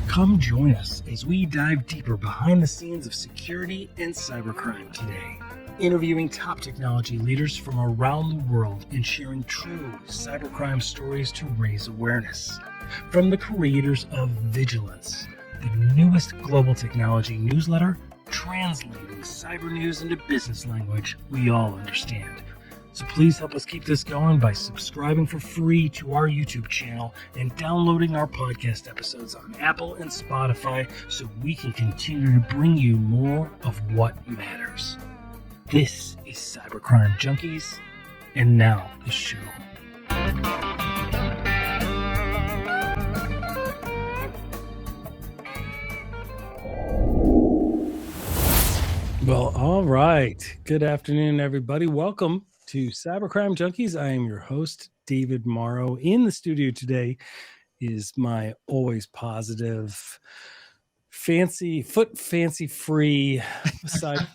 Come join us as we dive deeper behind the scenes of security and cybercrime today, interviewing top technology leaders from around the world and sharing true cybercrime stories to raise awareness. From the creators of Vigilance, the newest global technology newsletter translating cyber news into business language we all understand. So please help us keep this going by subscribing for free to our YouTube channel and downloading our podcast episodes on Apple and Spotify so we can continue to bring you more of what matters. This is Cyber Crime Junkies, and now the show. Well, all right. Good afternoon, everybody. Welcome to Cyber Crime Junkies. I am your host, David Morrow. In the studio today is my always positive, fancy-free side,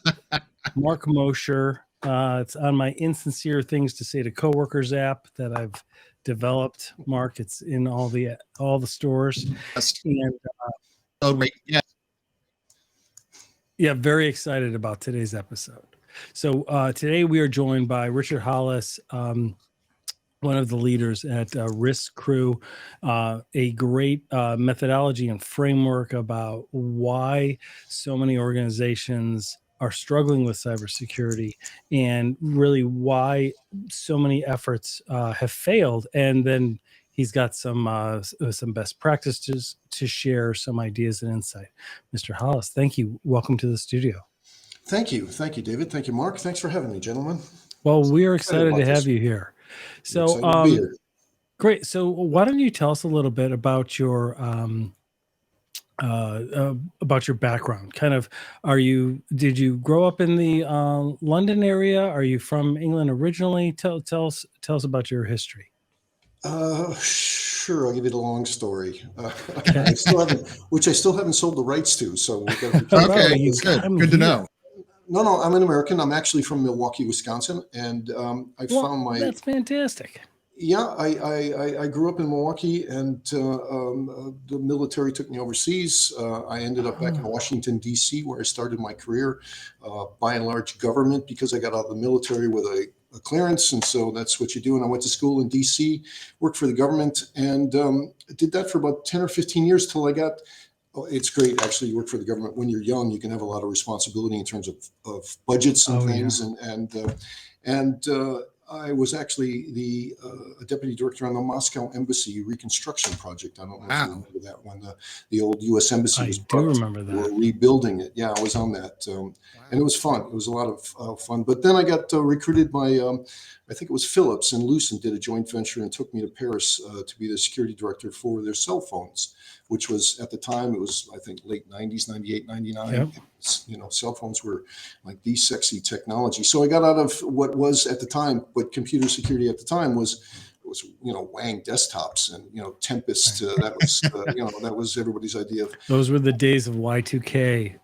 Mark Mosher. It's on my insincere things to say to coworkers app that I've developed. Mark, it's in all the stores. And yeah, very excited about today's episode. So today we are joined by Richard Hollis, one of the leaders at Risk Crew, a great methodology and framework about why so many organizations are struggling with cybersecurity and really why so many efforts have failed. And then he's got some best practices to share, some ideas and insight. Mr. Hollis, thank you. Welcome to the studio. Thank you, David. Thank you, Mark. Thanks for having me, gentlemen. Well, we are excited to have you here. So, great. So, why don't you tell us a little bit about your background? Kind of, did you grow up in the London area? Are you from England originally? Tell us about your history. Sure. I'll give you the long story. I still haven't sold the rights to. So we got to be okay, good to know. No, I'm an American. I'm actually from Milwaukee, Wisconsin, and That's fantastic. Yeah, I grew up in Milwaukee, and the military took me overseas. I ended up back in Washington, D.C., where I started my career, by and large government, because I got out of the military with a clearance, and so that's what you do. And I went to school in D.C., worked for the government, and did that for about 10 or 15 years till I got. It's great, actually. You work for the government when you're young. You can have a lot of responsibility in terms of budgets and things, yeah. and I was actually the deputy director on the Moscow Embassy reconstruction project. I don't know if you remember that when the old U.S. Embassy was built. I do remember that. We're rebuilding it. Yeah, I was on that. And it was fun. It was a lot of fun. But then I got recruited by, I think it was Philips and Lucent did a joint venture and took me to Paris to be the security director for their cell phones, which was at the time, it was, I think, late 90s, 98, 99. Yep. Cell phones were like the sexy technology. So I got out of what was at the time, but computer security at the time was Wang desktops and, Tempest. That was everybody's idea of. Those were the days of Y2K.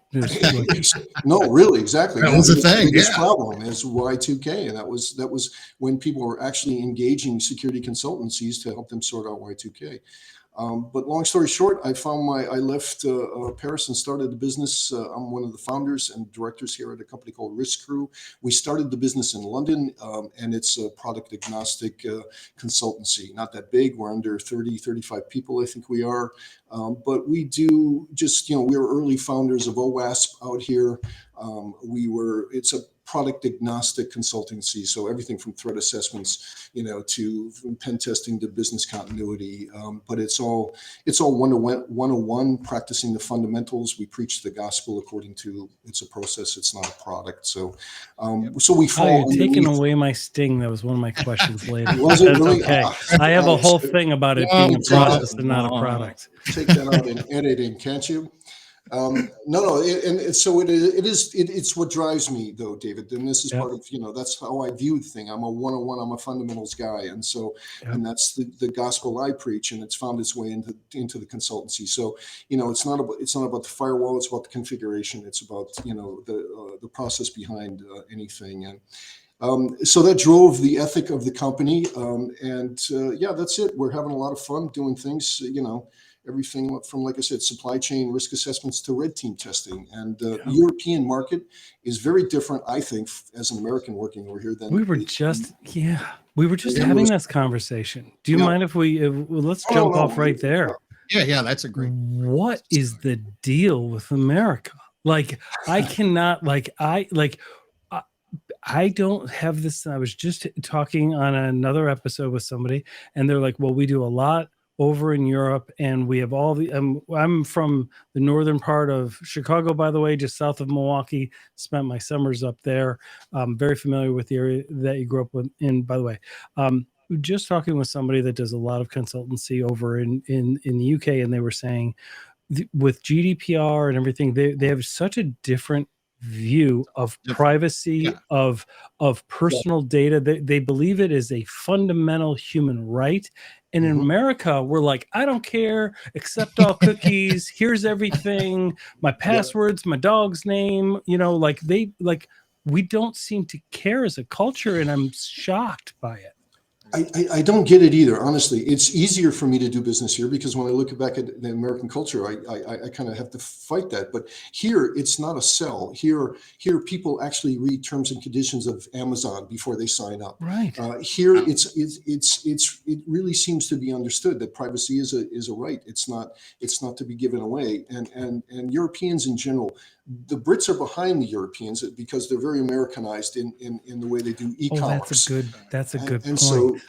No, really, exactly. That was the thing. The biggest problem is Y2K, and that was when people were actually engaging security consultancies to help them sort out Y2K. But long story short, I left Paris and started the business. I'm one of the founders and directors here at a company called Risk Crew. We started the business in London, and it's a product agnostic consultancy. Not that big. We're under 30, 35 people, I think we are. But we do we were early founders of OWASP out here. It's a product agnostic consultancy, so everything from threat assessments, to pen testing to business continuity. But it's all 101, practicing the fundamentals. We preach the gospel according to it's a process. It's not a product. So we fall. You're taking away my sting. That was one of my questions later. Was it really? Okay. I have a whole thing about it being a process and not a product. Take that out in editing, can't you? No, and so it's what drives me though, David. And this is part of, that's how I view the thing. I'm a 101, I'm a fundamentals guy. And so, and that's the gospel I preach, and it's found its way into the consultancy. So, it's not about the firewall, it's about the configuration. It's about, the process behind anything. And So that drove the ethic of the company. Yeah, that's it. We're having a lot of fun doing things, everything from, like I said, supply chain risk assessments to red team testing. And the European market is very different, I think, as an American working over here than we were just having this conversation. Do you mind if let's jump off right there? Yeah, that's a great. What is the deal with America? Like, I cannot, I don't have this. I was just talking on another episode with somebody, and they're like, well, we do a lot over in Europe, and we have all the, I'm from the northern part of Chicago, by the way, just south of Milwaukee, spent my summers up there. Very familiar with the area that you grew up in, by the way. Just talking with somebody that does a lot of consultancy over in the UK, and they were saying with GDPR and everything, they have such a different view of privacy, of personal data. They believe it is a fundamental human right. And in America, we're like, I don't care, accept all cookies. Here's everything, my passwords, my dog's name, we don't seem to care as a culture. And I'm shocked by it. I don't get it either. Honestly, it's easier for me to do business here because when I look back at the American culture, I kind of have to fight that. But here, it's not a sell. Here people actually read terms and conditions of Amazon before they sign up. Right. Here, it really seems to be understood that privacy is a right. It's not to be given away. And Europeans in general, the Brits are behind the Europeans because they're very Americanized in the way they do e-commerce. Oh, that's a good point.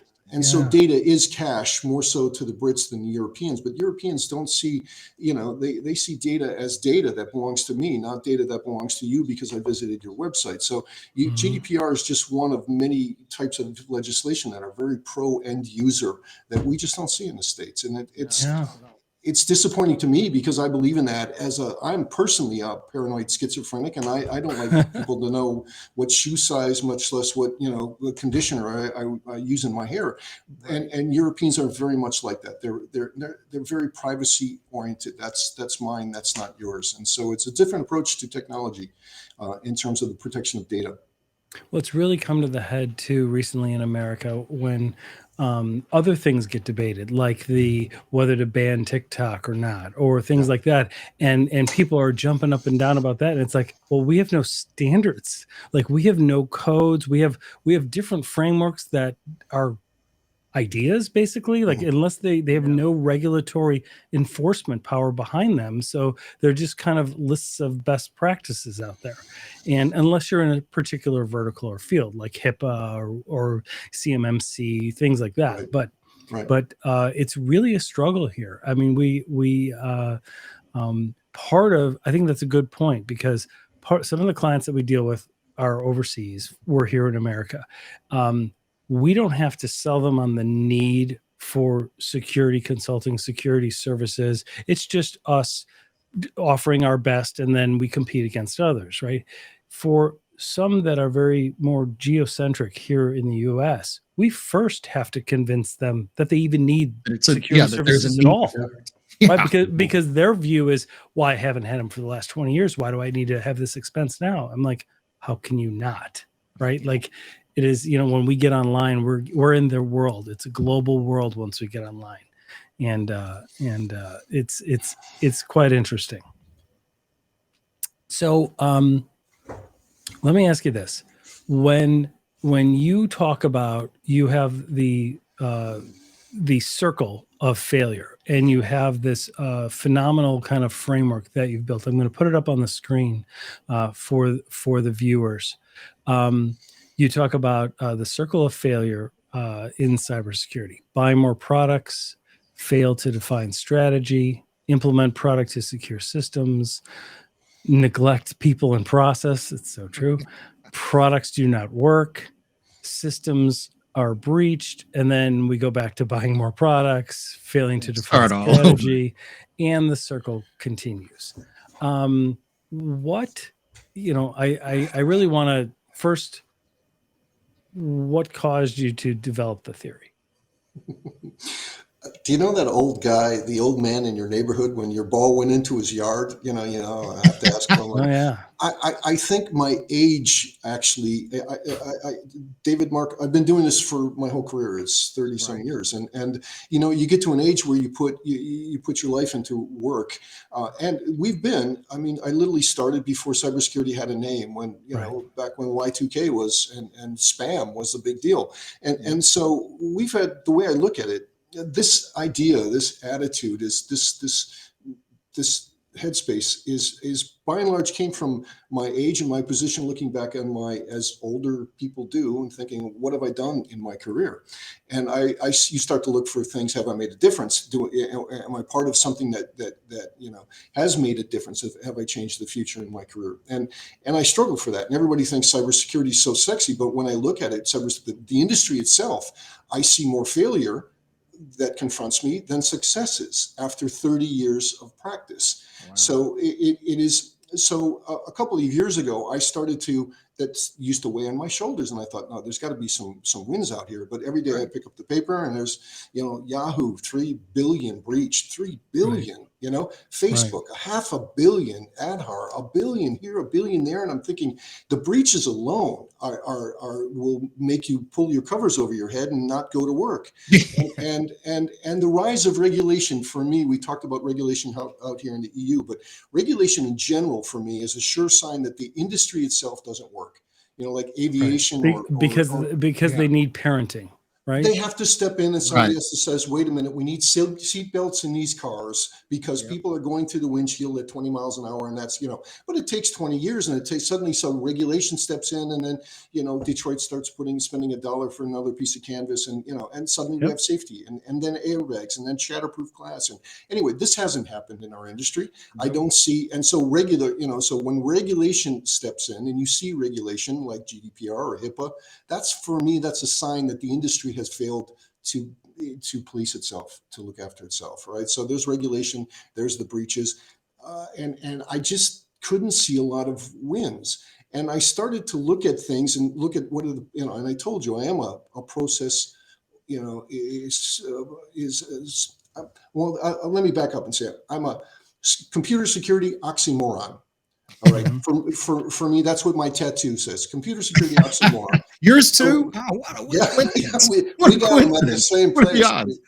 So data is cash more so to the Brits than the Europeans, but Europeans don't see, they see data as data that belongs to me, not data that belongs to you because I visited your website. So GDPR is just one of many types of legislation that are very pro end user that we just don't see in the States. And it's disappointing to me because I believe in that I'm personally a paranoid schizophrenic, and I don't like people to know what shoe size, much less what, the conditioner I use in my hair. And Europeans are very much like that. They're very privacy oriented. That's mine. That's not yours. And so it's a different approach to technology in terms of the protection of data. Well, it's really come to the head too recently in America when other things get debated, like whether to ban TikTok or not, or things like that, and people are jumping up and down about that. And it's like, well, we have no standards, like we have no codes, we have different frameworks that are ideas, basically, like unless they have no regulatory enforcement power behind them, so they're just kind of lists of best practices out there. And unless you're in a particular vertical or field like HIPAA or CMMC, things like that, but it's really a struggle here. I mean, we part of, I think that's a good point, because some of the clients that we deal with are overseas. We're here in America. We don't have to sell them on the need for security consulting, security services. It's just us offering our best, and then we compete against others, right? For some that are very more geocentric here in the US, we first have to convince them that they even need security services at all. Right? Because their view is, well, I haven't had them for the last 20 years. Why do I need to have this expense now? I'm like, how can you not? Right? Like, it is, when we get online, we're in their world. It's a global world once we get online, and it's quite interesting. So let me ask you this: when you talk about, you have the circle of failure, and you have this phenomenal kind of framework that you've built. I'm going to put it up on the screen for the viewers. You talk about the circle of failure in cybersecurity: buy more products, fail to define strategy, implement product to secure systems, neglect people and process. It's so true. Products do not work, systems are breached, and then we go back to buying more products, failing to define strategy, and the circle continues. I really want to first, what caused you to develop the theory? Do you know that old guy, the old man in your neighborhood, when your ball went into his yard? I have to ask him. Oh yeah. I think my age actually, David, Mark, I've been doing this for my whole career. It's 30 some Right. years. And, you get to an age where you put your life into work. And I I literally started before cybersecurity had a name when, Right. back when Y2K was, and spam was the big deal. Yeah. And so we've had, the way I look at it, this idea, this attitude, is this headspace is by and large came from my age and my position, looking back on as older people do, and thinking, what have I done in my career? And you start to look for things. Have I made a difference? Am I part of something that has made a difference? Have I changed the future in my career? And I struggle for that. And everybody thinks cybersecurity is so sexy, but when I look at it, the industry itself, I see more failure that confronts me than successes after 30 years of practice. Wow. So it is. So a couple of years ago, I started that used to weigh on my shoulders, and I thought, no, there's got to be some wins out here. But every day I pick up the paper, and there's Yahoo 3 billion breached, 3 billion. Facebook, Right. a half a billion, Adhar, a billion here, a billion there. And I'm thinking the breaches alone will make you pull your covers over your head and not go to work. and the rise of regulation, for me, we talked about regulation out here in the EU, but regulation in general for me is a sure sign that the industry itself doesn't work. Like aviation, Right. Because Yeah. they need parenting. Right. they have to step in, and somebody Right. else that says, wait a minute, we need seat belts in these cars because Yep. people are going through the windshield at 20 miles an hour. And that's, but it takes 20 years, and it takes suddenly some regulation steps in. And then, Detroit starts spending $1 for another piece of canvas, and, and suddenly we Yep. have safety, and then airbags, and then shatterproof glass. And anyway, this hasn't happened in our industry. I Nope. don't see. And so so when regulation steps in, and you see regulation like GDPR or HIPAA, for me, that's a sign that the industry has failed to police itself, to look after itself, right? So there's regulation, there's the breaches, and I just couldn't see a lot of wins. And I started to look at things and look at what are the, and I told you I am a process, let me back up and say I'm a computer security oxymoron. All right. For me, that's what my tattoo says. Computer security oxymoron. Yours So, too? Oh, what a yeah, coincidence. we got them at the same What are the place. odds?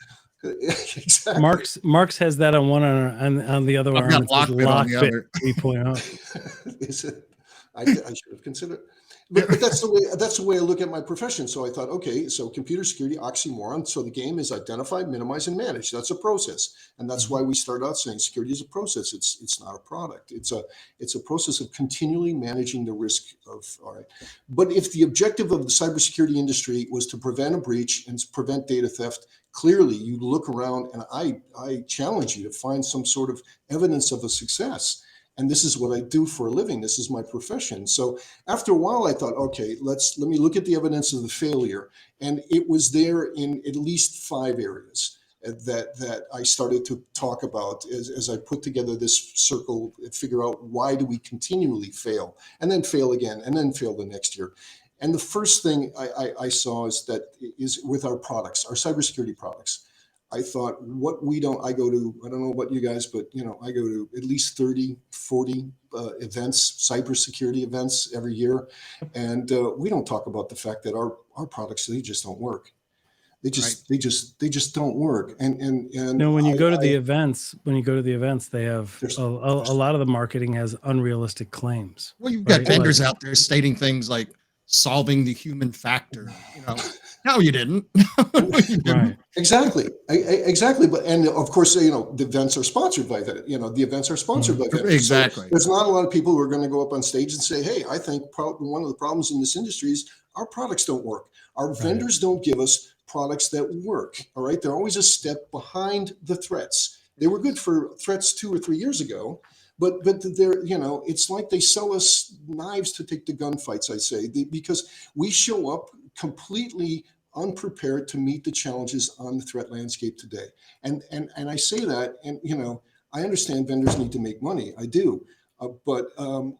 Exactly. Mark's has that on one arm, and on the other I've arm got it says Lockbit on the Lockbit other. 3.0. Is it? I should have considered. But that's the way I look at my profession. So I thought, okay, so computer security oxymoron. So the game is identify, minimize, and manage. That's a process, and that's why we start out saying security is a process. It's not a product. It's a process of continually managing the risk of. All right, but if the objective of the cybersecurity industry was to prevent a breach and prevent data theft, clearly you look around, and I challenge you to find some sort of evidence of a success. And this is what I do for a living. This is my profession. So after a while, I thought, okay, let me look at the evidence of the failure. And it was there in at least 5 areas that I started to talk about as I put together this circle and figure out why do we continually fail, and then fail again, and then fail the next year. And the first thing I saw is with our products, our cybersecurity products. I thought I don't know about you guys, but I go to at least 30, 40 events, cybersecurity events every year. And we don't talk about the fact that our products, they just don't work. They just don't work. And when you go to the events, they have There's- a lot of the marketing has unrealistic claims. Well, you've got Right. vendors out there stating things like solving the human factor. No, you didn't. You didn't. Right. Exactly. But, and of course, the events are sponsored by that. The events are sponsored by vendors. Exactly. So there's not a lot of people who are going to go up on stage and say, hey, I think one of the problems in this industry is our products don't work. Our vendors don't give us products that work. All right. They're always a step behind the threats. They were good for threats 2 or 3 years ago, but they're, it's like they sell us knives to take the gunfights, I say, because we show up completely unprepared to meet the challenges on the threat landscape today. And I say that, and I understand vendors need to make money. I do, but I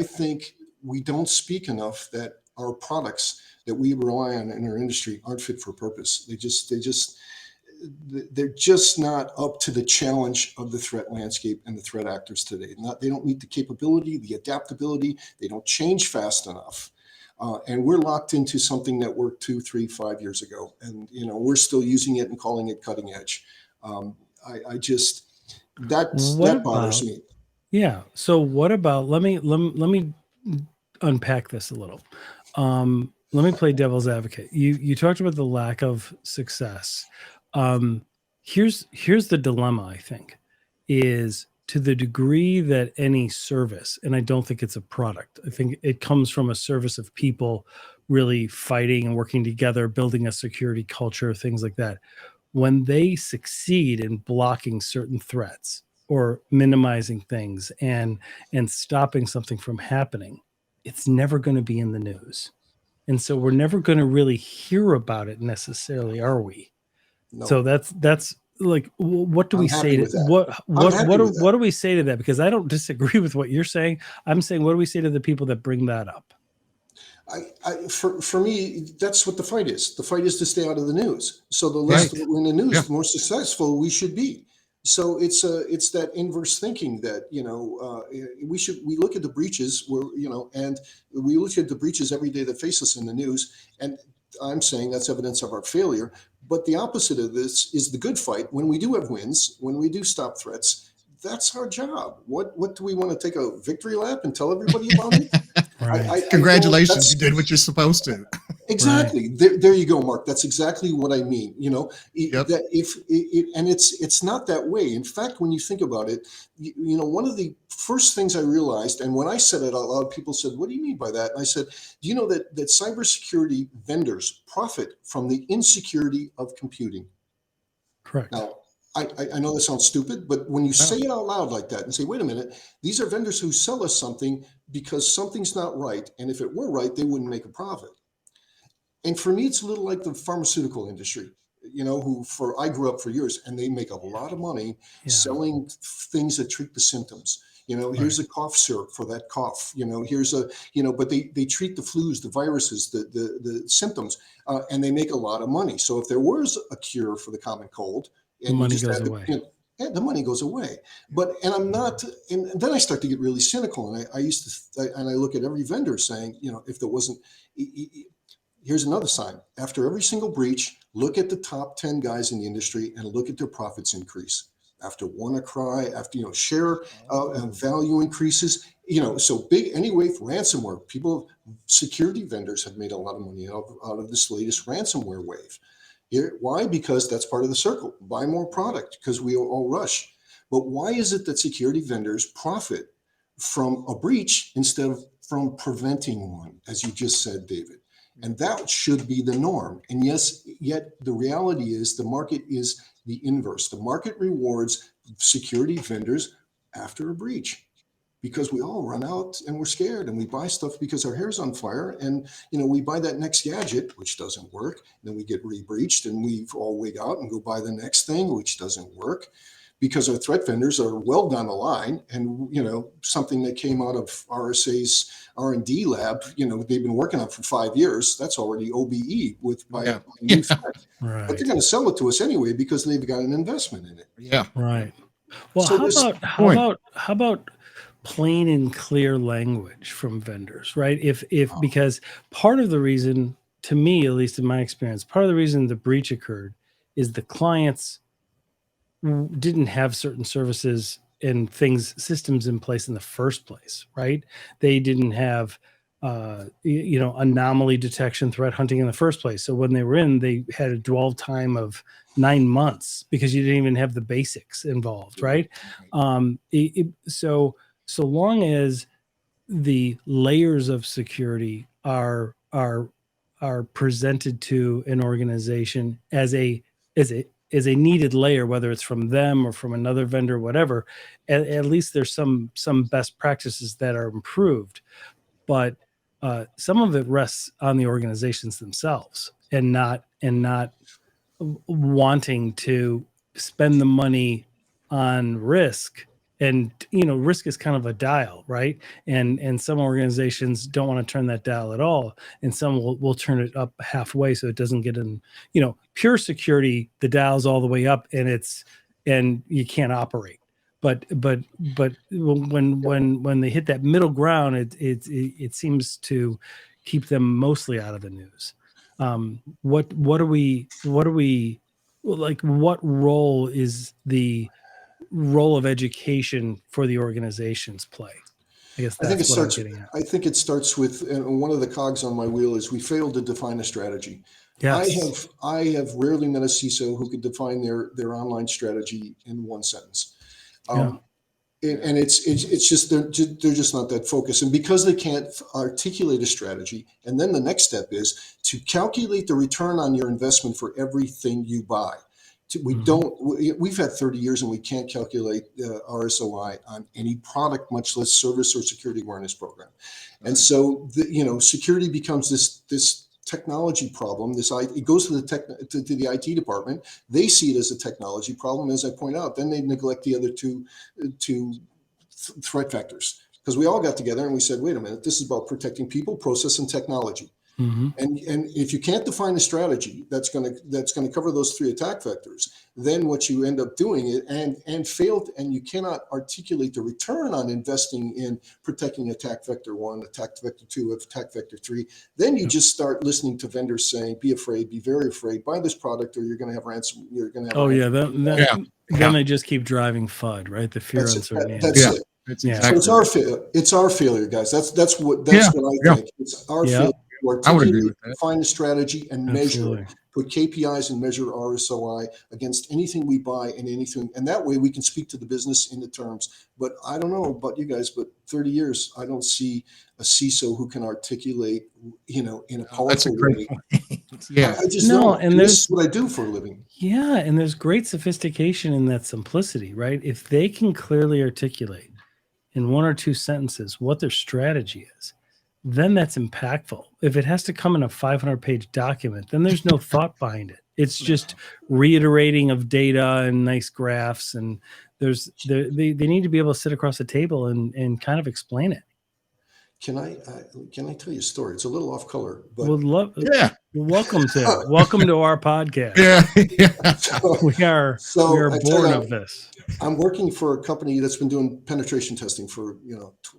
think we don't speak enough that our products that we rely on in our industry aren't fit for purpose. They're just not up to the challenge of the threat landscape and the threat actors today. They don't meet the capability, the adaptability. They don't change fast enough. And we're locked into something that worked 2, 3, 5 years ago. And, we're still using it and calling it cutting edge. That bothers me. Yeah. So what about, let me unpack this a little. Let me play devil's advocate. You talked about the lack of success. Here's the dilemma, I think, is to the degree that any service, and I don't think it's a product, I think it comes from a service of people really fighting and working together, building a security culture, things like that. When they succeed in blocking certain threats or minimizing things and stopping something from happening, it's never going to be in the news. And so we're never going to really hear about it necessarily, are we? No. So that's like, what do we say to what do we say to that? Because I don't disagree with what you're saying. I'm saying, what do we say to the people that bring that up? For me, that's what the fight is. The fight is to stay out of the news. So the less we're in the news, the more successful we should be. So it's that inverse thinking that, we look at the breaches and we look at the breaches every day that face us in the news. And I'm saying that's evidence of our failure. But the opposite of this is the good fight. When we do have wins, when we do stop threats, that's our job. What do we want to take a victory lap and tell everybody about it? Right. Congratulations, you did what you're supposed to. Exactly. Right. There you go, Mark. That's exactly what I mean. That and it's not that way. In fact, when you think about it, one of the first things I realized, and when I said it out loud, people said, "What do you mean by that?" And I said, "Do you know that cybersecurity vendors profit from the insecurity of computing?" Correct. Now, I know that sounds stupid, but when you say it out loud like that and say, wait a minute, these are vendors who sell us something because something's not right. And if it were right, they wouldn't make a profit. And for me, it's a little like the pharmaceutical industry, I grew up for years and they make a lot of money selling things that treat the symptoms. Here's a cough syrup for that cough, but they treat the flus, the viruses, the symptoms, and they make a lot of money. So if there was a cure for the common cold, and money goes away. The money goes away. And then I start to get really cynical. And I look at every vendor saying, if there wasn't, here's another sign. After every single breach, look at the top 10 guys in the industry and look at their profits increase. After WannaCry, after, share value increases, so big anyway for ransomware, security vendors have made a lot of money out of this latest ransomware wave. Why? Because that's part of the circle. Buy more product because we all rush. But why is it that security vendors profit from a breach instead of from preventing one, as you just said, David? And that should be the norm. And yet the reality is the market is the inverse. The market rewards security vendors after a breach, because we all run out and we're scared and we buy stuff because our hair's on fire, and we buy that next gadget which doesn't work, and then we get re-breached and we all wig out and go buy the next thing which doesn't work because our threat vendors are well down the line. And something that came out of RSA's R&D lab, they've been working on for 5 years, that's already OBE by a new threat. Right. But they're going to sell it to us anyway because they've got an investment in it. Yeah. Right. Well, So how about plain and clear language from vendors, right? Because part of the reason, to me, at least in my experience, part of the reason the breach occurred is the clients didn't have certain services and systems in place in the first place, right? They didn't have anomaly detection, threat hunting in the first place. So when they were in, they had a dwell time of 9 months because you didn't even have the basics involved, right? So long as the layers of security are presented to an organization as a needed layer, whether it's from them or from another vendor, whatever, at least there's some best practices that are improved. But some of it rests on the organizations themselves and not wanting to spend the money on risk risk is kind of a dial, right? And some organizations don't want to turn that dial at all, and some will turn it up halfway so it doesn't get in. Pure security, the dial's all the way up, and you can't operate. But when they hit that middle ground, it seems to keep them mostly out of the news. What role is the role of education for the organizations play? I guess that's what I'm getting at. I think it starts with, and one of the cogs on my wheel is we failed to define a strategy. Yes. I have rarely met a CISO who could define their online strategy in one sentence. And it's just they're just not that focused, and because they can't articulate a strategy, and then the next step is to calculate the return on your investment for everything you buy. We've had 30 years and we can't calculate RSOI on any product, much less service or security awareness program. And so security becomes this technology problem. It goes to the IT department. They see it as a technology problem, as I point out. Then they neglect the other two threat vectors, because we all got together and we said, wait a minute, this is about protecting people, process, and technology. Mm-hmm. And if you can't define a strategy that's going to cover those three attack vectors, then what you end up doing and you cannot articulate the return on investing in protecting attack vector 1, attack vector 2, attack vector 3. Then you just start listening to vendors saying, be afraid, be very afraid, buy this product or you're going to have ransom. You're going to have Then they just keep driving FUD, right? The fear uncertainty. That's it. Exactly. So it's our failure, guys. That's what I think. It's our failure. I would agree with that. Find a strategy and Absolutely. measure, put KPIs and measure RSOI against anything we buy and anything. And that way we can speak to the business in the terms. But I don't know about you guys, but 30 years, I don't see a CISO who can articulate, in a powerful way. Yeah. I just know. And this is what I do for a living. Yeah. And there's great sophistication in that simplicity, right? If they can clearly articulate in one or two sentences what their strategy is, then that's impactful. If it has to come in a 500-page document, then there's no thought behind it. It's just reiterating of data and nice graphs, and they need to be able to sit across the table and kind of explain it. Can I tell you a story? It's a little off color, but welcome to our podcast. We are born of this. I'm working for a company that's been doing penetration testing for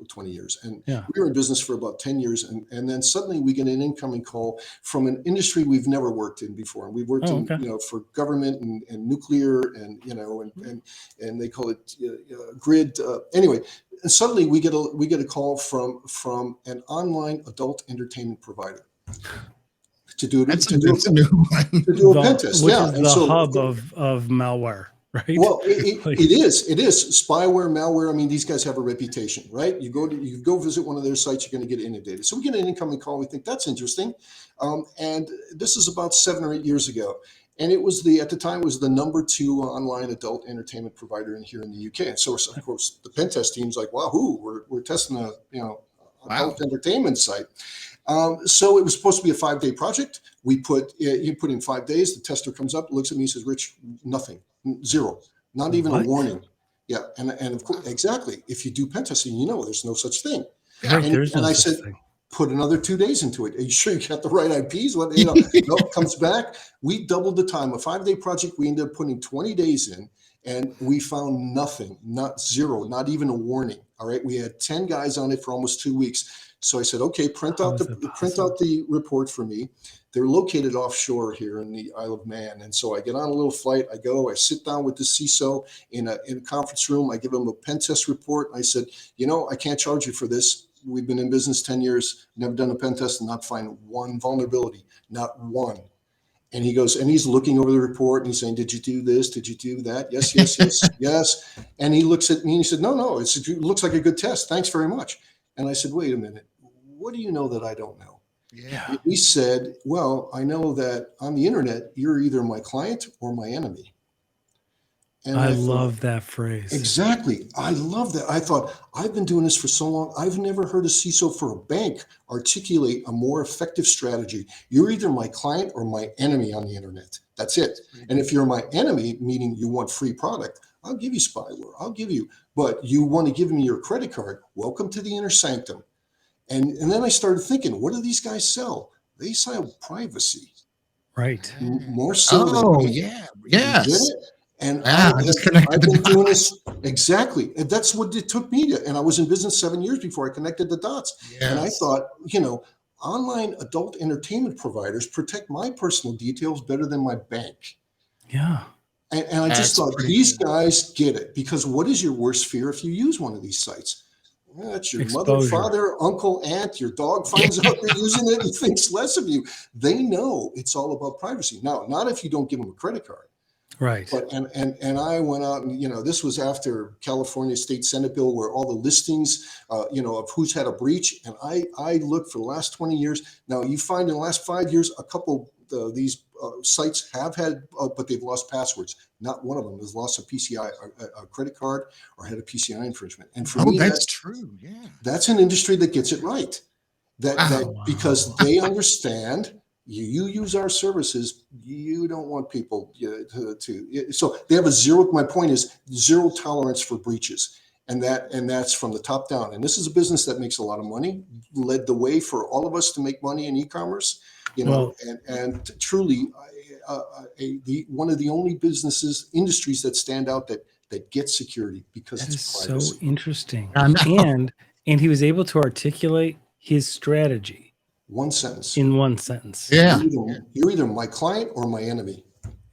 20 years, and we were in business for about 10 years, and then suddenly we get an incoming call from an industry we've never worked in before. And we've worked for government and nuclear and they call it grid. Anyway, and suddenly we get a call from an online adult entertainment provider to do a pen test. Which is the hub of malware. Right. Well, it is spyware, malware. I mean, these guys have a reputation, right? You go visit one of their sites, you're going to get inundated. So we get an incoming call. We think that's interesting. And this is about 7 or 8 years ago. And it was at the time was the number 2 online adult entertainment provider here in the UK. And so of course the pen test team's like, wahoo, we're testing adult entertainment site. So it was supposed to be a 5-day project. You put in 5 days, the tester comes up, looks at me, says, Rich, nothing. 0, not even a warning. Yeah, and of course, exactly. If you do pen testing, there's no such thing. And I said, put another 2 days into it. Are you sure you got the right IPs? Nope, comes back. We doubled the time. A 5-day project, we ended up putting 20 days in, and we found nothing, not 0, not even a warning. All right, we had 10 guys on it for almost 2 weeks. So I said, okay, print out the report for me. They're located offshore here in the Isle of Man. And so I get on a little flight. I sit down with the CISO in a conference room. I give him a pen test report. I said, I can't charge you for this. We've been in business 10 years, never done a pen test and not find one vulnerability, not one. And he goes, and he's looking over the report and he's saying, did you do this? Did you do that? Yes, yes, yes, yes. And he looks at me and he said, no, it looks like a good test. Thanks very much. And I said, wait a minute. What do you know that I don't know? Yeah. He said, well, I know that on the internet, you're either my client or my enemy. And I love that phrase. Exactly. I love that. I thought, I've been doing this for so long. I've never heard a CISO for a bank articulate a more effective strategy. You're either my client or my enemy on the internet. That's it. And if you're my enemy, meaning you want free product, I'll give you spyware. I'll give you, but you want to give me your credit card. Welcome to the inner sanctum. And then I started thinking, what do these guys sell? They sell privacy. Right. More so Oh, than yeah. You get Yes. it? And Yeah, I just connected I've the been doing dots. this exactly. And that's what it took me to. And I was in business 7 years before I connected the dots. And I Yes. thought, online adult entertainment providers protect my personal details better than my bank. Yeah. And I just That's thought pretty these good. guys get it, because what is your worst fear if you use one of these sites? That's your mother, Exposure. father, uncle, aunt, your dog finds out you're using it and thinks less of you. They know it's all about privacy. Now, not if you don't give them a credit card. Right. But and I went out and this was after California State Senate bill where all the listings of who's had a breach, and I looked for the last 20 years. Now you find in the last 5 years a couple these sites have had but they've lost passwords. Not one of them has lost a PCI a credit card or had a PCI infringement. And for me That's true. Yeah. that's an industry that gets it right. That Wow. because they understand. You use our services. You don't want people to. So they have a zero. My point is zero tolerance for breaches, and that's from the top down. And this is a business that makes a lot of money. Led the way for all of us to make money in e-commerce. And truly, one of the only industries that stand out that get security because That it's is privacy. so interesting. I know. And he was able to articulate his strategy One sentence. in one sentence. Yeah. You're either my client or my enemy.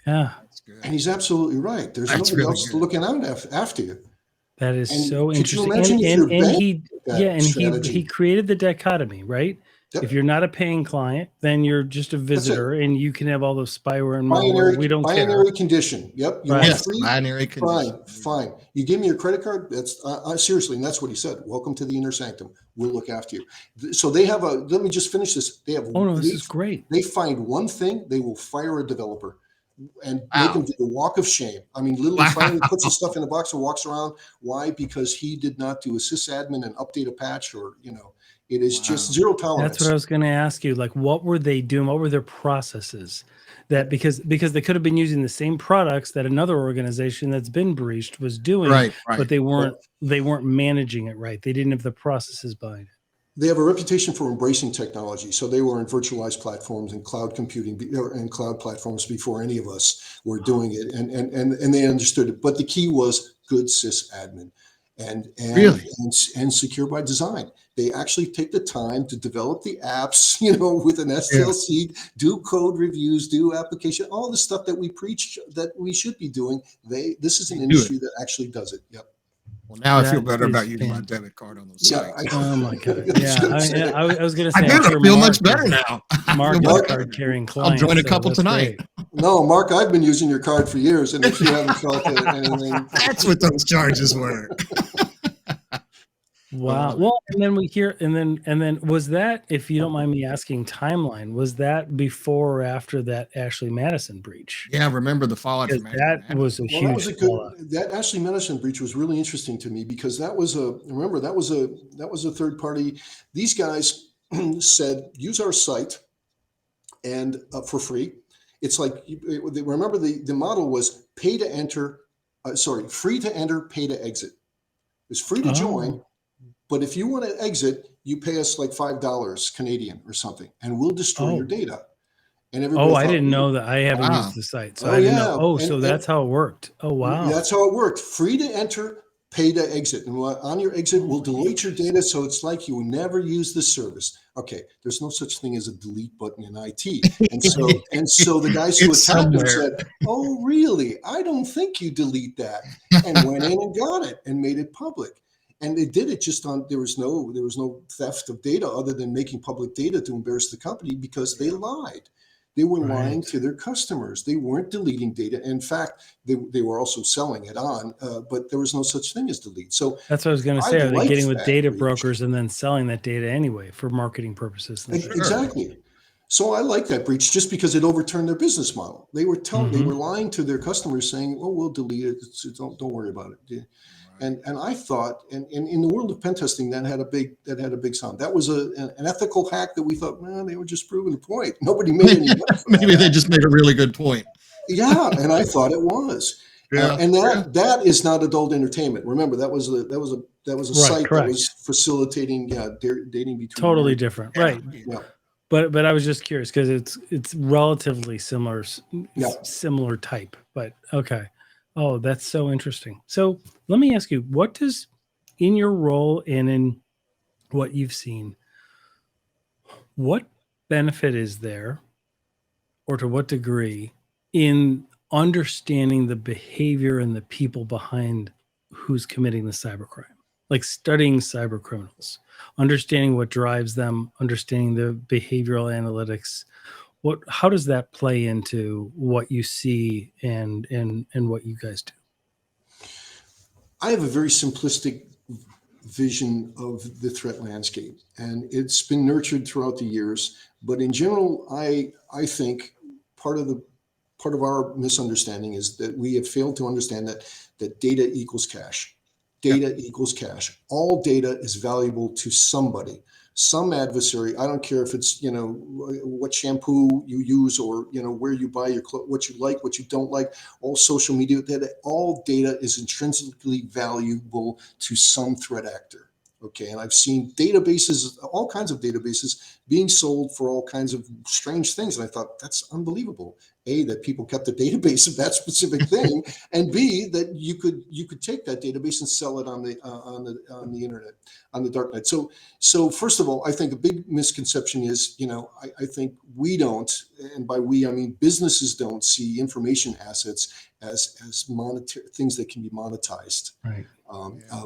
Yeah. That's good. And he's absolutely right. There's That's nobody really else good. looking out after you. That is And so could you interesting. imagine if your And bank he that yeah, and strategy? he created the dichotomy, right? Yep. If you're not a paying client, then you're just a visitor and you can have all those spyware and malware. We don't care. Binary condition. Yep. You Right. want Yes. free? Binary condition. Fine. You give me your credit card. That's seriously, and that's what he said. Welcome to the inner sanctum. We'll look after you. So they have let me just finish this. They have. Oh no, this is great. They find one thing, they will fire a developer and Wow. make him do the walk of shame. I mean, literally finally puts his stuff in a box and walks around. Why? Because he did not do a sysadmin and update a patch, or it is just zero tolerance. That's what I was going to ask you. Like, what were they doing? What were their processes? That because they could have been using the same products that another organization that's been breached was doing, Right. but they weren't managing it right. They didn't have the processes behind it. They have a reputation for embracing technology. So they were in virtualized platforms and cloud computing and cloud platforms before any of us were doing it. And they understood it. But the key was good sysadmin and Really? and secure by design. They actually take the time to develop the apps, with an SLC, do code reviews, do application, all the stuff that we preach that we should be doing. This is an industry that actually does it. Yep. Well, now I feel That better is about using my fantastic. debit card on those sites. Oh my god! Yeah, I was going to say. I do. I'm I sure feel Mark much better is- now. Mark is Mark- a card carrying client. I'll join a so couple that's tonight. great. No, Mark, I've been using your card for years, and if you haven't felt anything, That's what those charges were. Wow. Well, and then we hear, and then was that, if you don't mind me asking, timeline? Was that before or after that Ashley Madison breach? Yeah, remember the fallout Because from that was a well, that was huge a fallout. good. That Ashley Madison breach was really interesting to me because that was a third party. These guys said use our site and for free. It's like remember the model was pay to enter, free to enter, pay to exit. It's free to join. But if you want to exit, you pay us like $5 Canadian or something, and we'll destroy your data. And everybody I thought, didn't know that. I haven't Wow. used the site, so I didn't know. Oh, so that's how it worked. Oh, wow. That's how it worked. Free to enter, pay to exit. And on your exit, we'll delete your data, so it's like you never use the service. Okay, there's no such thing as a delete button in IT. And so the guys who It's attacked them somewhere. said, "Oh, really? I don't think you delete that," and went in and got it and made it public. And they did it just on, there was no theft of data other than making public data to embarrass the company because they lied. They were lying to their customers. They weren't deleting data. In fact, they were also selling it on, but there was no such thing as delete. So that's what I was going to say. Are they liked getting with that data breach. brokers and then selling that data anyway for marketing purposes? Exactly. So I like that breach just because it overturned their business model. They were they were lying to their customers saying, "Oh, we'll delete it. Don't worry about it." And I thought, and in the world of pen testing, that had a big sound. That was an ethical hack that we thought, man, they were just proving a point. Nobody made any money from Maybe that. they just made a really good point. Yeah, and I thought it was. Yeah. And that is not adult entertainment. Remember, that was a Right, site that was correct. facilitating dating between Totally married. different. Yeah. Right. Yeah, But I was just curious because it's relatively similar yeah. similar type. But okay. Oh, that's so interesting. So let me ask you, what does in your role and in what you've seen, what benefit is there, or to what degree, in understanding the behavior and the people behind who's committing the cybercrime? Like studying cyber criminals, understanding what drives them, understanding the behavioral analytics. How does that play into what you see and what you guys do? I have a very simplistic vision of the threat landscape, and it's been nurtured throughout the years. But in general, I think part of the part of our misunderstanding is that we have failed to understand that data equals cash. Yeah. Data equals cash. All data is valuable to somebody, some adversary. I don't care if it's what shampoo you use, or where you buy your clothes, what you like, what you don't like. All social media data, all data is intrinsically valuable to some threat actor. Okay, and I've seen databases, all kinds of databases, being sold for all kinds of strange things, and I thought that's unbelievable. A, that people kept a database of that specific thing, and B, that you could take that database and sell it on the internet, on the dark net. So first of all, I think a big misconception is, I think we don't, and by we I mean businesses don't see information assets as monetary things that can be monetized Right.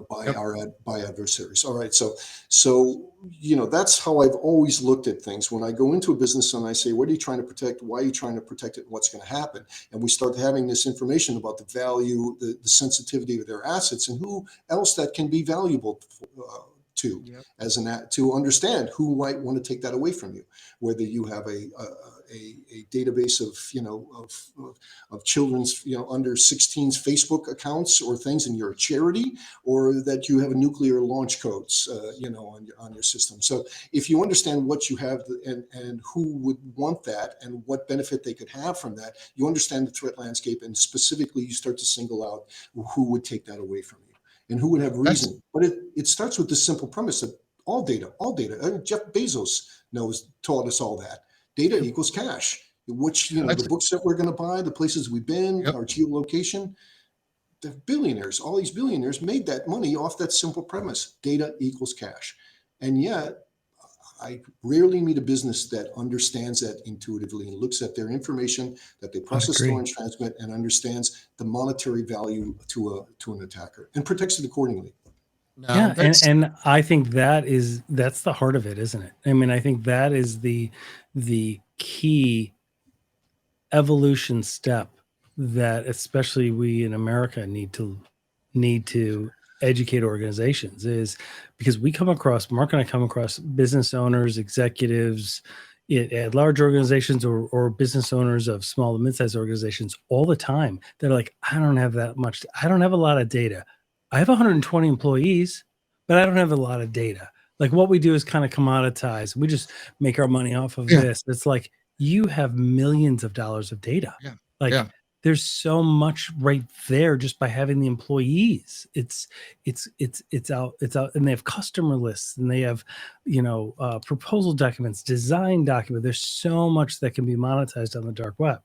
by Yep. by adversaries. All right, so that's how I've always looked at things. When I go into a business and I say, "What are you trying to protect? Why are you trying to protect it? And what's going to happen?" And we start having this information about the value, the sensitivity of their assets, and who else that can be valuable to, Yep. to understand who might want to take that away from you. Whether you have a database of children's under 16's Facebook accounts or things, and you're a charity, or that you have a nuclear launch codes on your system. So if you understand what you have, and who would want that, and what benefit they could have from that, you understand the threat landscape, and specifically you start to single out who would take that away from you and who would have That's reason. But it starts with this simple premise that all data. Jeff Bezos taught us all that. Data equals cash. Which, that's the books that we're going to buy, the places we've been, yep. our geolocation, the billionaires, all these billionaires made that money off that simple premise: data equals cash. And yet, I rarely meet a business that understands that intuitively and looks at their information that they process, store, and transmit, and understands the monetary value to an attacker and protects it accordingly. No, Yeah, that's and I think that's the heart of it, isn't it? I mean, I think that is the key evolution step that especially we in America need to educate organizations, is because Mark and I come across business owners, executives at large organizations, or business owners of small and mid-sized organizations all the time. They're like, I don't have a lot of data. I have 120 employees, but I don't have a lot of data. Like, what we do is kind of commoditized. We just make our money off of yeah, this. It's like, you have millions of dollars of data. yeah, Like, yeah. there's so much right there just by having the employees. It's out, and they have customer lists, and they have, proposal documents, design documents. There's so much that can be monetized on the dark web.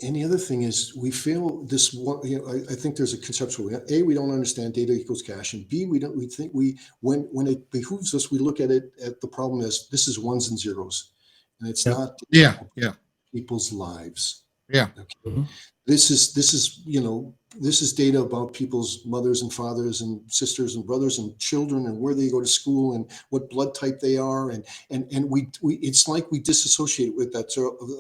And the other thing is, we fail this one. I think there's a conceptual. A, we don't understand data equals cash, and B, we think when it behooves us, we look at it at the problem as this is ones and zeros, and it's Yep. not Yeah, yeah, people's lives. yeah. Okay. Mhm. This is data about people's mothers and fathers and sisters and brothers and children, and where they go to school, and what blood type they are, and we it's like we disassociate with that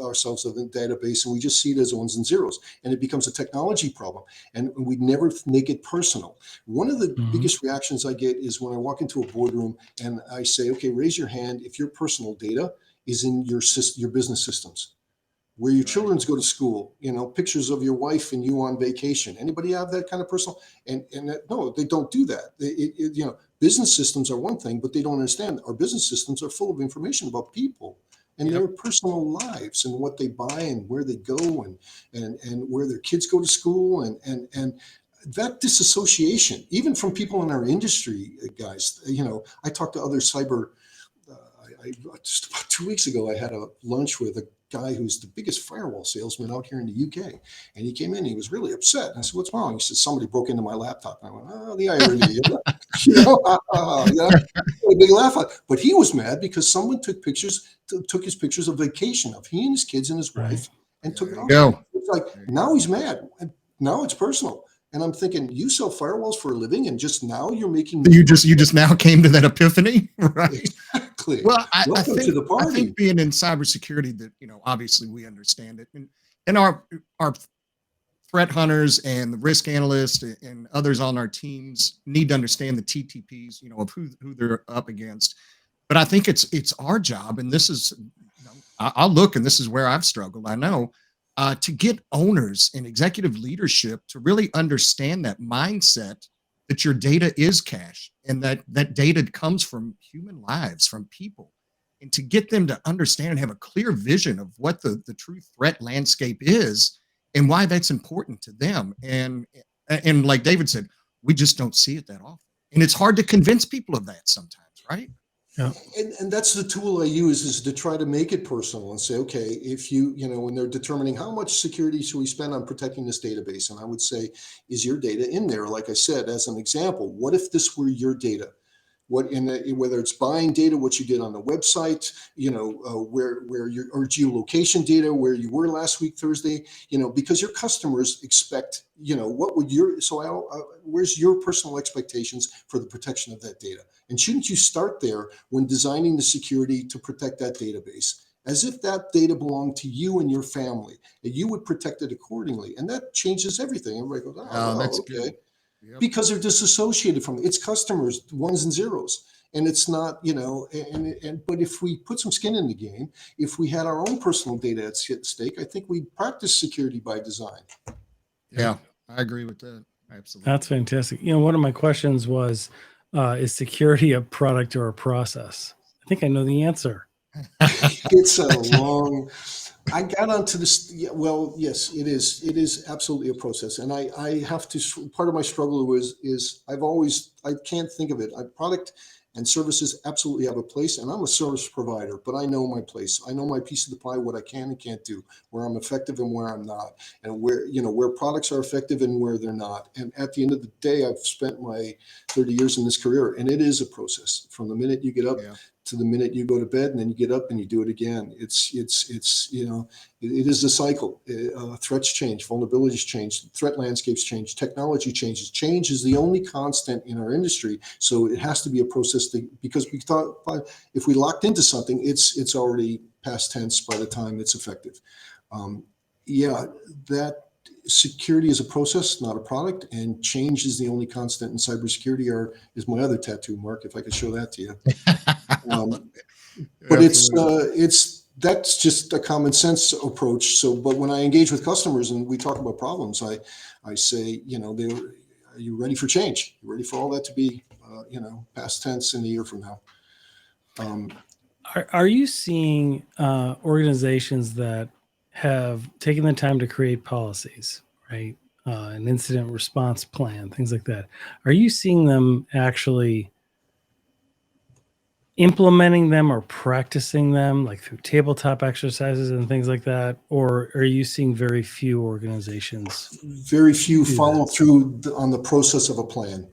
ourselves of the database, and we just see it as ones and zeros, and it becomes a technology problem, and we never make it personal. One of the Mhm. biggest reactions I get is when I walk into a boardroom and I say, "Okay, raise your hand if your personal data is in your business systems, where your Right. children's go to school, pictures of your wife and you on vacation. Anybody have that kind of personal?" No, they don't do that. Business systems are one thing, but they don't understand our business systems are full of information about people, and their personal lives and what they buy and where they go and where their kids go to school and that disassociation, even from people in our industry, guys. I talked to other cyber. Just about 2 weeks ago, I had a lunch with a guy who's the biggest firewall salesman out here in the UK, and he came in. He was really upset. And I said, "What's wrong?" He said, "Somebody broke into my laptop." And I went, "Oh, the irony!" A big laugh. But he was mad because someone took his pictures of vacation of he and his kids and his wife, and took it off. Go. It's like now he's mad. Now it's personal. And I'm thinking, you sell firewalls for a living, and just now you're making. You just now came to that ephany, right? Exactly. Well, I To the party. I think being in cybersecurity, that obviously we understand it, and our threat hunters and the risk analysts and others on our teams need to understand the TTPs, of who they're up against. But I think it's our job, and this is, I'll look, and this is where I've struggled. I know. To get owners and executive leadership to really understand that mindset that your data is cash and that data comes from human lives, from people, and to get them to understand and have a clear vision of what the true threat landscape is and why that's important to them. And like David said, we just don't see it that often. And it's hard to convince people of that sometimes, right? Yeah. And that's the tool I use, is to try to make it personal and say, okay, if when they're determining how much security should we spend on protecting this database, and I would say, is your data in there? Like I said, as an example, what if this were your data? Whether it's buying data, what you did on the website, where your or geolocation data, where you were last week Thursday, because your customers expect, where's your personal expectations for the protection of that data? And shouldn't you start there when designing the security to protect that database, as if that data belonged to you and your family, and you would protect it accordingly? And that changes everything. Everybody goes, That's okay. good. Yep. Because they're disassociated from it. It's customers, ones and zeros. And it's not, but if we put some skin in the game, if we had our own personal data at stake, I think we'd practice security by design. Yeah, I agree with that. Absolutely. That's fantastic. One of my questions was, is security a product or a process? I think I know the answer. It's a long. I got onto this. Well, yes, it is. It is absolutely a process, and I have to. Part of my struggle is I can't think of it. Product and services absolutely have a place, and I'm a service provider, but I know my place. I know my piece of the pie, what I can and can't do, where I'm effective and where I'm not, and where products are effective and where they're not. And at the end of the day, I've spent my 30 years in this career, and it is a process from the minute you get up to the minute you go to bed, and then you get up and you do it again. It is a cycle. Threats change, vulnerabilities change, threat landscapes change, technology changes. Change is the only constant in our industry. So it has to be a process because we thought if we locked into something, it's already past tense by the time it's effective. That security is a process, not a product, and change is the only constant in cybersecurity. Is my other tattoo, Mark, if I could show that to you. But that's just a common sense approach. So, but when I engage with customers and we talk about problems, I say, are you ready for change? You ready for all that to be, past tense in a year from now? Are you seeing organizations that have taken the time to create policies, right? An incident response plan, things like that. Are you seeing them actually implementing them or practicing them, like through tabletop exercises and things like that? Or are you seeing very few organizations? Very few follow through on the process of a plan.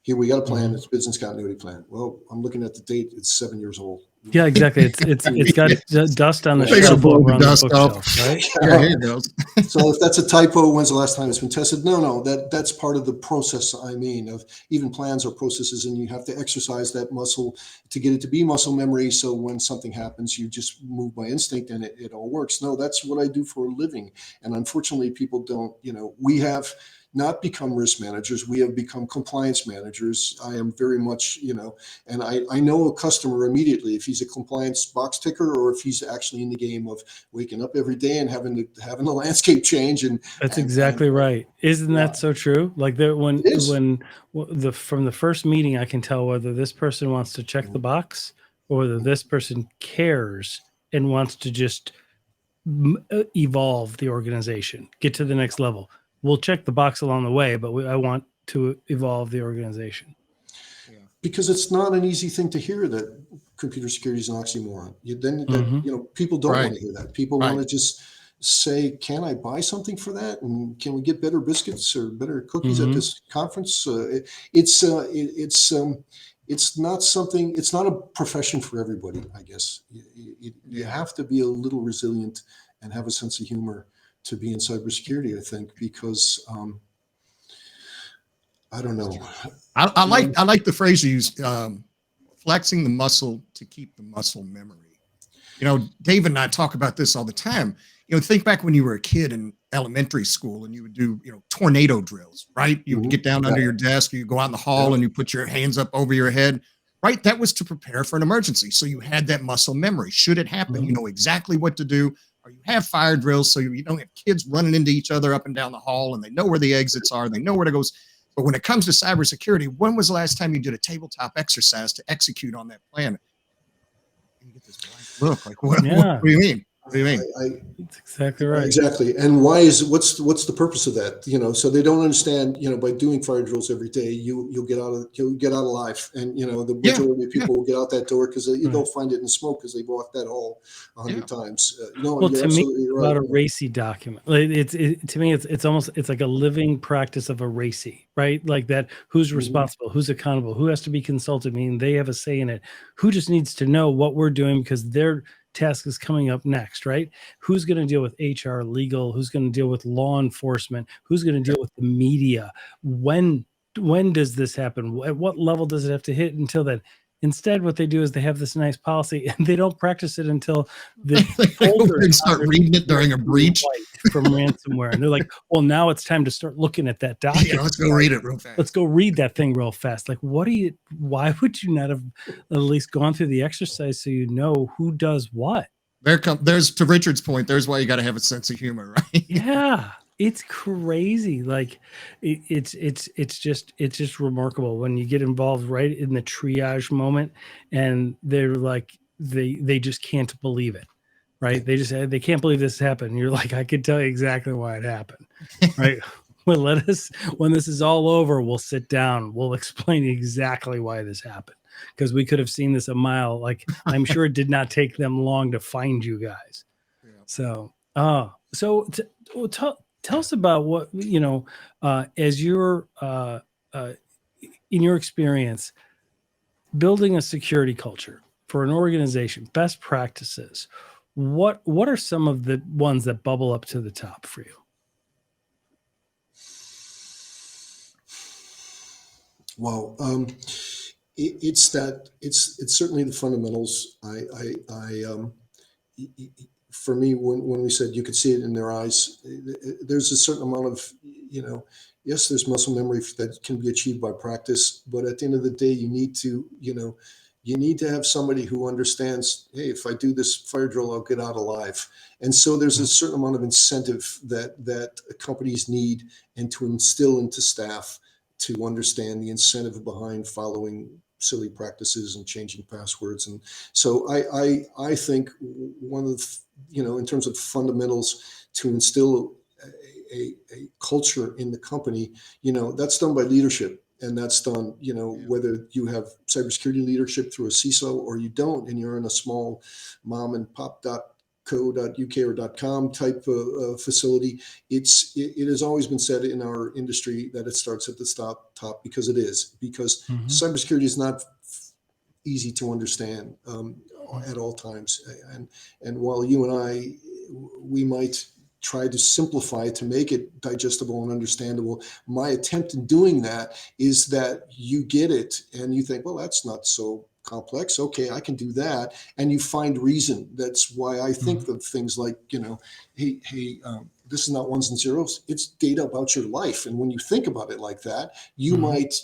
Here, we got a plan. It's a business continuity plan. Well, I'm looking at the date. It's 7 years old. Yeah, exactly. It's got dust on the shelf over on the bookshelf, right? Yeah, here it goes. So if that's a typo, when's the last time it's been tested? No, that's part of the process. I mean, of even plans or processes, and you have to exercise that muscle to get it to be muscle memory. So when something happens, you just move by instinct and it all works. No, that's what I do for a living. And unfortunately, people don't, we have not become risk managers. We have become compliance managers. I am very much, and I know a customer immediately if he's a compliance box ticker or if he's actually in the game of waking up every day and having the landscape change. And that's exactly right. Isn't that so true? Like from the first meeting, I can tell whether this person wants to check the box or whether this person cares and wants to just evolve the organization, get to the next level. We'll check the box along the way, but I want to evolve the organization. Because it's not an easy thing to hear that computer security is an oxymoron. People don't want to hear that. People want to just say, "Can I buy something for that? And can we get better biscuits or better cookies at this conference?" It's not something. It's not a profession for everybody. I guess you have to be a little resilient and have a sense of humor to be in cybersecurity. I think because. I don't know. I like the phrase you used, flexing the muscle to keep the muscle memory. Dave and I talk about this all the time. Think back when you were a kid in elementary school and you would do, tornado drills, right? You would get down under your desk, you go out in the hall and you put your hands up over your head, right? That was to prepare for an emergency. So you had that muscle memory. Should it happen, you know exactly what to do. Or you have fire drills so you don't have kids running into each other up and down the hall and they know where the exits are. They know where to go. But when it comes to cybersecurity, when was the last time you did a tabletop exercise to execute on that plan? And you get this blank look, like, what do you mean? What do you mean? That's exactly right. Exactly. And what's the purpose of that? So they don't understand, by doing fire drills every day, you'll get out alive. And, the majority of people will get out that door because you don't find it in smoke because they've walked that hall 100 times. Well, to me, it's about a RACI document. To me, it's like a living practice of a RACI, right? Like that, who's responsible, who's accountable, who has to be consulted, meaning they have a say in it, who just needs to know what we're doing because they're task is coming up next, right? Who's going to deal with HR, legal? Who's going to deal with law enforcement? Who's going to deal with the media? When does this happen? At what level does it have to hit until then? Instead, what they do is they have this nice policy and they don't practice it until the folders start reading it during a breach from ransomware. And they're like, well, now it's time to start looking at that document. Yeah, let's go read it real fast. Let's go read that thing real fast. Like, why would you not have at least gone through the exercise so you know who does what? There's to Richard's point, there's why you got to have a sense of humor, right? Yeah. It's crazy. Like it's just remarkable when you get involved right in the triage moment and they're like, they just can't believe it. Right. They can't believe this happened. You're like, I could tell you exactly why it happened. Right. Well, when this is all over, we'll sit down. We'll explain exactly why this happened. Because we could have seen this a mile. Like, I'm sure it did not take them long to find you guys. Yeah. So tell us about what, as you're in your experience, building a security culture for an organization, best practices. What are some of the ones that bubble up to the top for you? Well, it's certainly the fundamentals. For me, when we said you could see it in their eyes, there's a certain amount of, yes, there's muscle memory that can be achieved by practice, but at the end of the day, you need to have somebody who understands, hey, if I do this fire drill, I'll get out alive. And so there's a certain amount of incentive that companies need and to instill into staff to understand the incentive behind following silly practices and changing passwords. And so I think one of the, in terms of fundamentals to instill a culture in the company, that's done by leadership. And that's done, whether you have cybersecurity leadership through a CISO or you don't, and you're in a small mom and pop .co.uk or .com type of facility. It has always been said in our industry that it starts at the top because it is, because cybersecurity is not easy to understand at all times. And while you and we might try to simplify it to make it digestible and understandable, my attempt in doing that is that you get it and you think, well, that's not so complex. Okay, I can do that. And you find reason. That's why I think of things like, hey, this is not ones and zeros. It's data about your life. And when you think about it like that, you might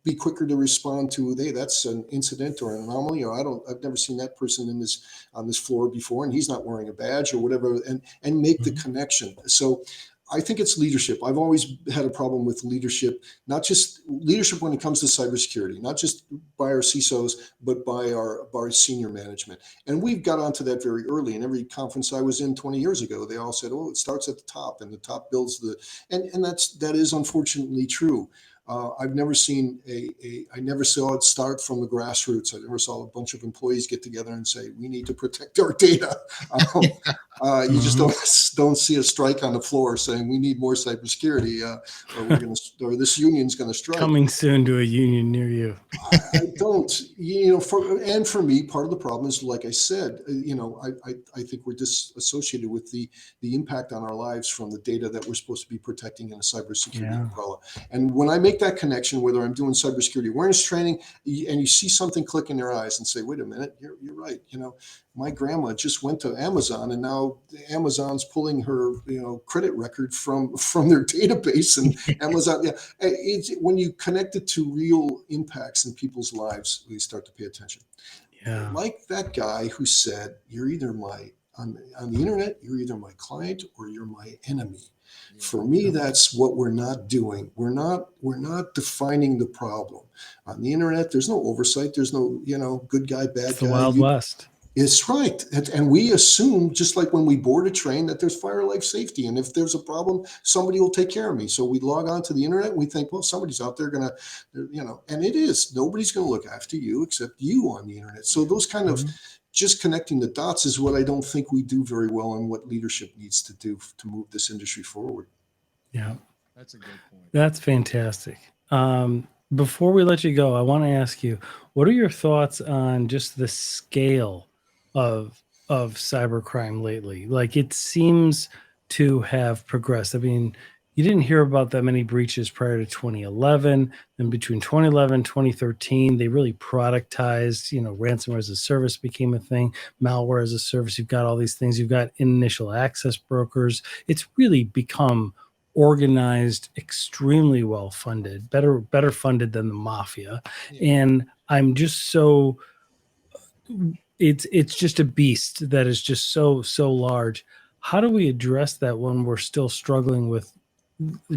be quicker to respond to, hey, that's an incident or an anomaly, or I've never seen that person on this floor before, and he's not wearing a badge or whatever, and make the connection. So I think it's leadership. I've always had a problem with leadership, not just leadership when it comes to cybersecurity, not just by our CISOs, but by our senior management. And we've got onto that very early. In every conference I was in 20 years ago, they all said, "Oh, it starts at the top, and the top builds the," and that is unfortunately true. I've never seen I never saw it start from the grassroots. I never saw a bunch of employees get together and say, "We need to protect our data." You just don't see a strike on the floor saying we need more cybersecurity, or this union's going to strike. Coming soon to a union near you. I don't, for me, part of the problem is, like I said, I think we're disassociated with the impact on our lives from the data that we're supposed to be protecting in a cybersecurity umbrella. And when I make that connection, whether I'm doing cybersecurity awareness training, and you see something click in their eyes and say, "Wait a minute, you're right. My grandma just went to Amazon, and now Amazon's pulling her, credit record from their database." And Amazon, when you connect it to real impacts in people's lives, we start to pay attention. Yeah. Like that guy who said, "You're either on the internet, you're either my client or you're my enemy." For me, that's what we're not doing. We're not defining the problem. On the internet, there's no oversight. There's no, good guy, bad guy. It's the Wild West. It's right. And we assume, just like when we board a train, that there's fire life safety. And if there's a problem, somebody will take care of me. So we log on to the internet and we think, well, somebody's out there going to, and it is. Nobody's going to look after you except you on the internet. So those kind of just connecting the dots is what I don't think we do very well, and what leadership needs to do to move this industry forward. Yeah. That's a good point. That's fantastic. Before we let you go, I want to ask you, what are your thoughts on just the scale of cybercrime lately? Like, it seems to have progressed. I mean, you didn't hear about that many breaches prior to 2011. And between 2011 and 2013, they really productized, ransomware as a service became a thing, malware as a service. You've got all these things. You've got initial access brokers. It's really become organized, extremely well funded, better funded than the mafia. Yeah. And I'm just so, it's just a beast that is just so large. How do we address that when we're still struggling with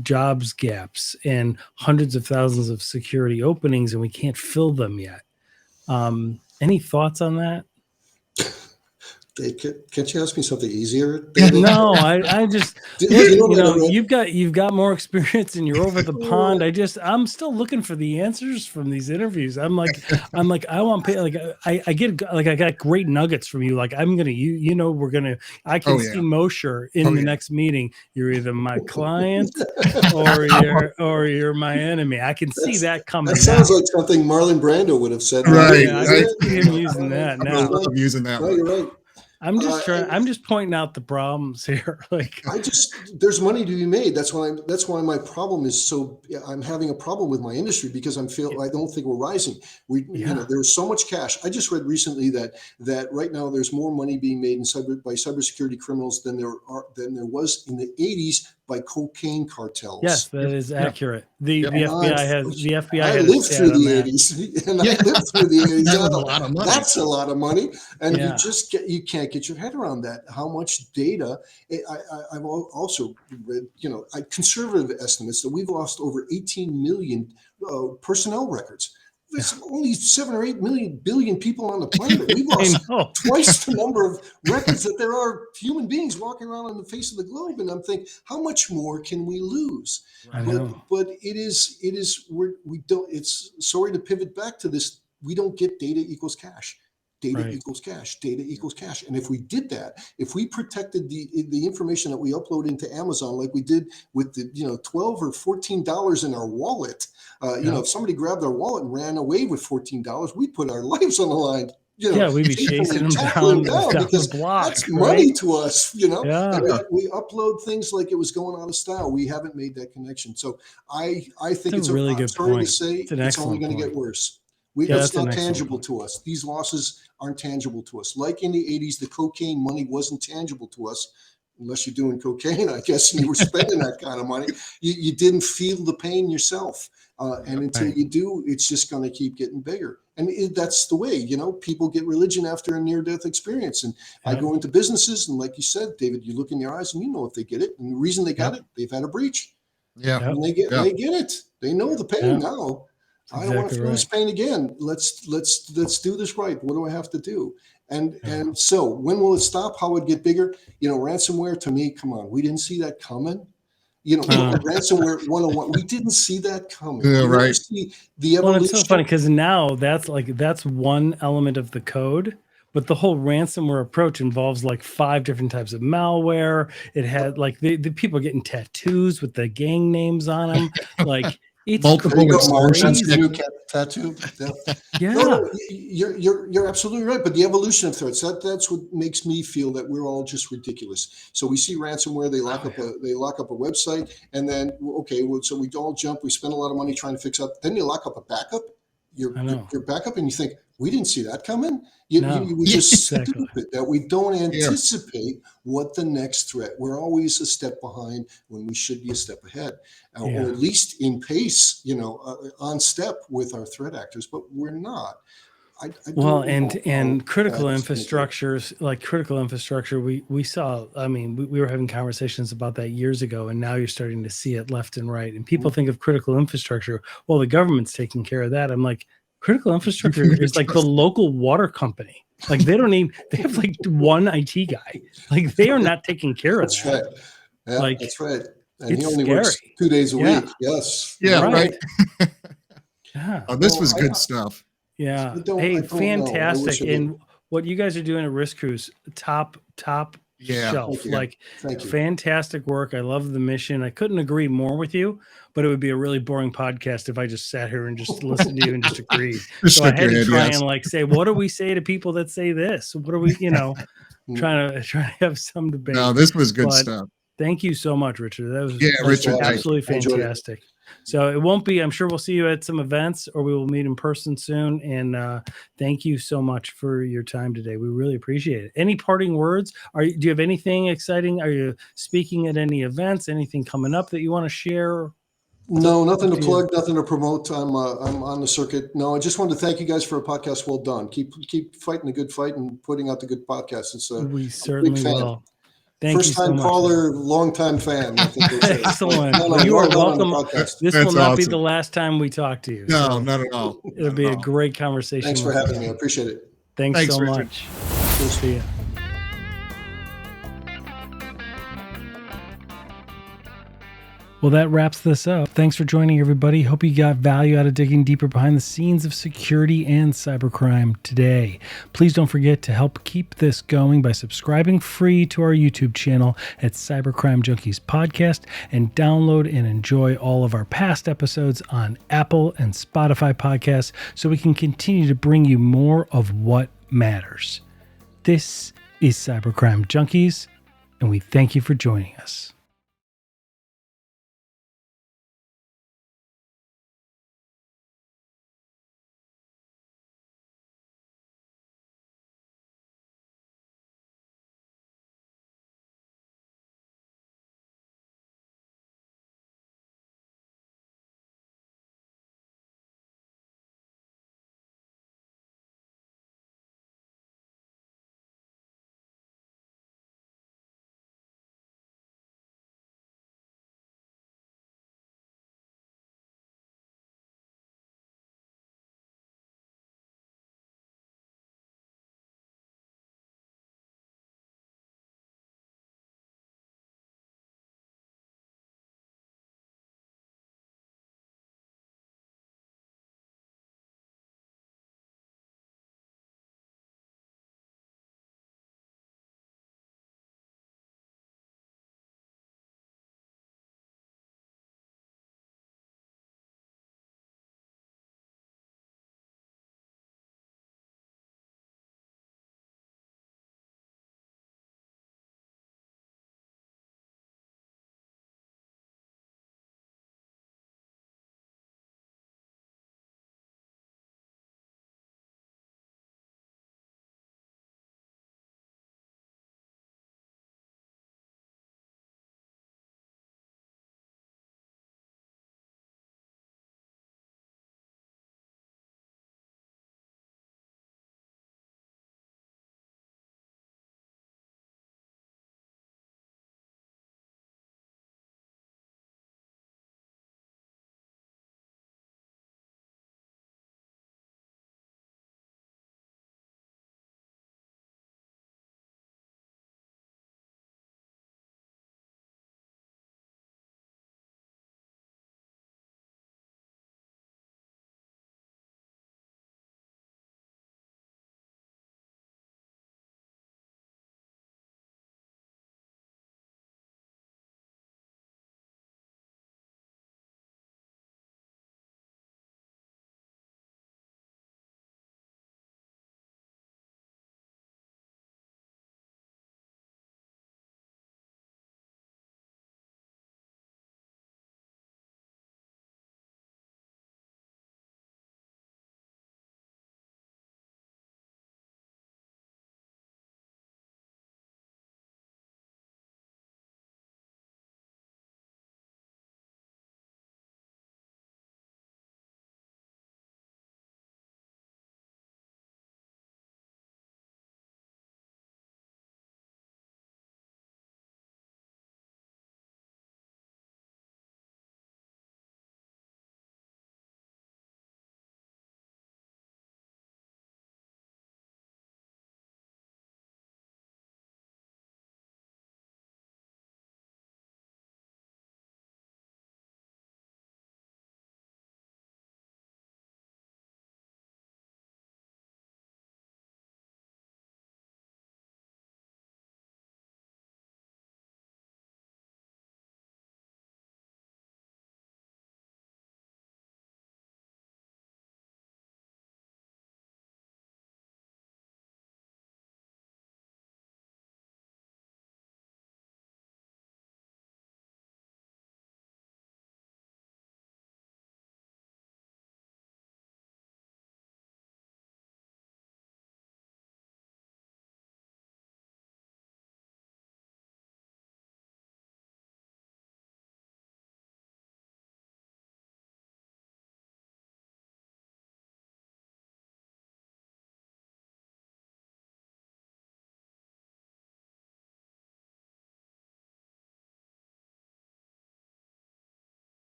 jobs gaps and hundreds of thousands of security openings and we can't fill them yet? Any thoughts on that? Can't you ask me something easier? No, I just, you've got more experience and you're over the pond. I'm still looking for the answers from these interviews. I want to I got great nuggets from you. Like, I'm going to, I can see Mosher in the next meeting. You're either my client or you're my enemy. I can see that coming. That sounds like something Marlon Brando would have said. Right. I can see him using that now. I'm using that. No, you're right. I'm just pointing out the problems here. There's money to be made. That's why my problem is I'm having a problem with my industry, because I don't think we're rising. There's so much cash. I just read recently that right now there's more money being made by cybersecurity criminals than there was in the 80s by cocaine cartels. Yes, that is accurate. The FBI I lived through the 80s, and I lived through the 80s. That's a lot of money. That's a lot of money, and you can't get your head around that. How much data? I've also read, conservative estimates that we've lost over 18 million personnel records. There's only 7 or 8 billion people on the planet. We've lost twice the number of records that there are human beings walking around on the face of the globe. And I'm thinking, how much more can we lose? But it's sorry to pivot back to this. We don't get data equals cash. Data equals cash. Data equals cash. And if we did that, if we protected the information that we upload into Amazon, like we did with the $12 or $14 in our wallet, if somebody grabbed our wallet and ran away with $14, we put our lives on the line. We'd be chasing them down because the block. That's money to us. And we upload things like it was going out of style. We haven't made that connection. So I think it's a really good point. To say it's only going to get worse. It's not tangible to us. These losses aren't tangible to us. Like in the 80s, the cocaine money wasn't tangible to us. unless you're doing cocaine, I guess, and you were spending that kind of money, you didn't feel the pain yourself. And until you do, it's just going to keep getting bigger. And that's the way, people get religion after a near-death experience. And I go into businesses, and like you said, David, you look in their eyes and you know if they get it. And the reason they got it, they've had a breach. Yeah. And they get it. They know the pain now. I don't want to feel this pain again. Let's do this right. What do I have to do? And so when will it stop? How would it get bigger? Ransomware, to me, come on, we didn't see that coming. Ransomware 101, we didn't see that coming. Yeah, right. See the evolution. Well, it's so funny because now that's one element of the code, but the whole ransomware approach involves like 5 different types of malware. It had like the people getting tattoos with the gang names on them. Like it's multiple expressions. Tattoo. Yeah. No, you're absolutely right. But the evolution of threats, that's what makes me feel that we're all just ridiculous. So we see ransomware, they lock up a website, and then so we all jump, we spend a lot of money trying to fix up. Then you lock up a backup, your backup, and you think, we didn't see that coming. We're just stupid that we don't anticipate what the next threat. We're always a step behind when we should be a step ahead, or at least in pace, on step with our threat actors, but we're not. And critical infrastructures, like critical infrastructure, we saw, we were having conversations about that years ago, and now you're starting to see it left and right. And people think of critical infrastructure, well, the government's taking care of that. I'm like, critical infrastructure is like the local water company. Like they have like one IT guy. Like they are not taking care of that. Right. Yeah, that's right. And he only works 2 days a week. Yes. Yeah, right. Yeah. Oh, this was good stuff. Yeah. Hey, fantastic. And what you guys are doing at Risk Crew's top shelf. Like fantastic work. I love the mission. I couldn't agree more with you, but it would be a really boring podcast if I just sat here and just listened to you and just agreed. So I had to try and say, what do we say to people that say this? What are we, trying to have some debate. No, this was good stuff. Thank you so much, Richard. That was Richard, absolutely fantastic. So it won't be, I'm sure we'll see you at some events or we will meet in person soon. And thank you so much for your time today. We really appreciate it. Any parting words? Do you have anything exciting? Are you speaking at any events? Anything coming up that you want to share? No, nothing to plug, nothing to promote. I'm on the circuit. No, I just wanted to thank you guys for a podcast well done. Keep fighting a good fight and putting out the good podcast. We certainly will. First time caller, long time fan. I think excellent. You are welcome. This will not be the last time we talk to you. No, not at all. It'll be a great conversation. Thanks for having me. I appreciate it. Thanks so much. We'll see you. Well, that wraps this up. Thanks for joining, everybody. Hope you got value out of digging deeper behind the scenes of security and cybercrime today. Please don't forget to help keep this going by subscribing free to our YouTube channel at Cyber Crime Junkies Podcast, and download and enjoy all of our past episodes on Apple and Spotify podcasts so we can continue to bring you more of what matters. This is Cyber Crime Junkies, and we thank you for joining us.